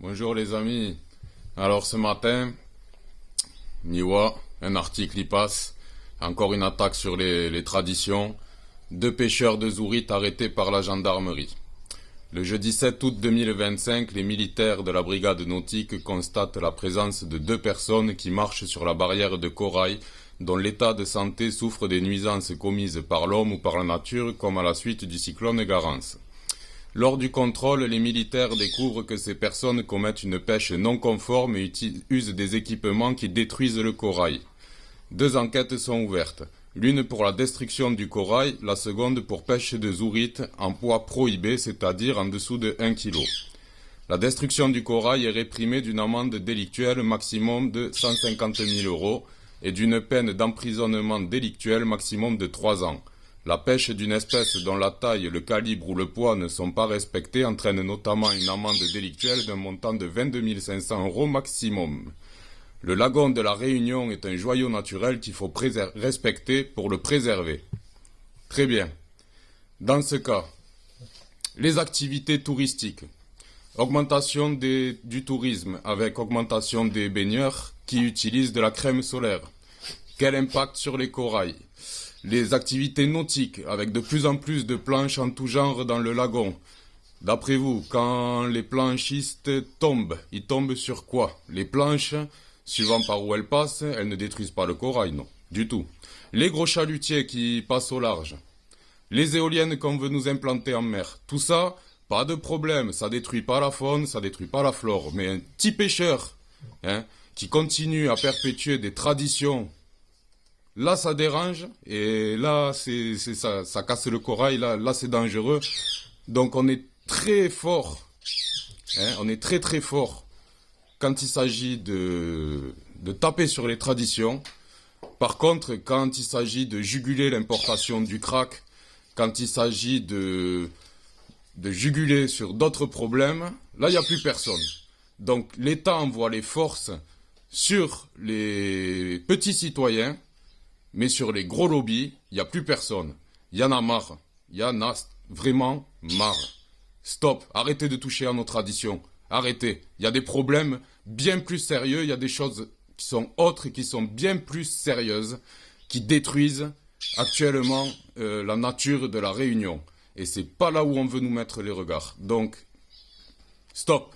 Bonjour les amis. Alors ce matin, Niwa, un article y passe. Encore une attaque sur les traditions. 2 pêcheurs de Zourit arrêtés par la gendarmerie. Le jeudi 7 août 2025, les militaires de la brigade nautique constatent la présence de 2 personnes qui marchent sur la barrière de corail dont l'état de santé souffre des nuisances commises par l'homme ou par la nature comme à la suite du cyclone Garance. Lors du contrôle, les militaires découvrent que ces personnes commettent une pêche non conforme et usent des équipements qui détruisent le corail. 2 enquêtes sont ouvertes, l'une pour la destruction du corail, la seconde pour pêche de Zourit en poids prohibé, c'est-à-dire en dessous de 1 kg. La destruction du corail est réprimée d'une amende délictuelle maximum de 150 000 € et d'une peine d'emprisonnement délictuelle maximum de 3 ans. La pêche d'une espèce dont la taille, le calibre ou le poids ne sont pas respectés entraîne notamment une amende délictuelle d'un montant de 22 500 € maximum. Le lagon de la Réunion est un joyau naturel qu'il faut respecter pour le préserver. Très bien. Dans ce cas, les activités touristiques. Augmentation du tourisme avec augmentation des baigneurs qui utilisent de la crème solaire. Quel impact sur les corails? Les activités nautiques, avec de plus en plus de planches en tout genre dans le lagon. D'après vous, quand les planchistes tombent, ils tombent sur quoi? Les planches, suivant par où elles passent, elles ne détruisent pas le corail, non, du tout. Les gros chalutiers qui passent au large. Les éoliennes qu'on veut nous implanter en mer. Tout ça, pas de problème, ça détruit pas la faune, ça détruit pas la flore. Mais un petit pêcheur, qui continue à perpétuer des traditions, là, ça dérange, et là, ça casse le corail, là, c'est dangereux. Donc, on est très fort, on est très très fort quand il s'agit de taper sur les traditions. Par contre, quand il s'agit de juguler l'importation du crack, quand il s'agit de juguler sur d'autres problèmes, là, il n'y a plus personne. Donc, l'État envoie les forces sur les petits citoyens, mais sur les gros lobbies, il n'y a plus personne. Il y en a marre. Il y en a vraiment marre. Stop. Arrêtez de toucher à nos traditions. Arrêtez. Il y a des problèmes bien plus sérieux. Il y a des choses qui sont autres et qui sont bien plus sérieuses, qui détruisent actuellement la nature de la Réunion. Et c'est pas là où on veut nous mettre les regards. Donc, stop.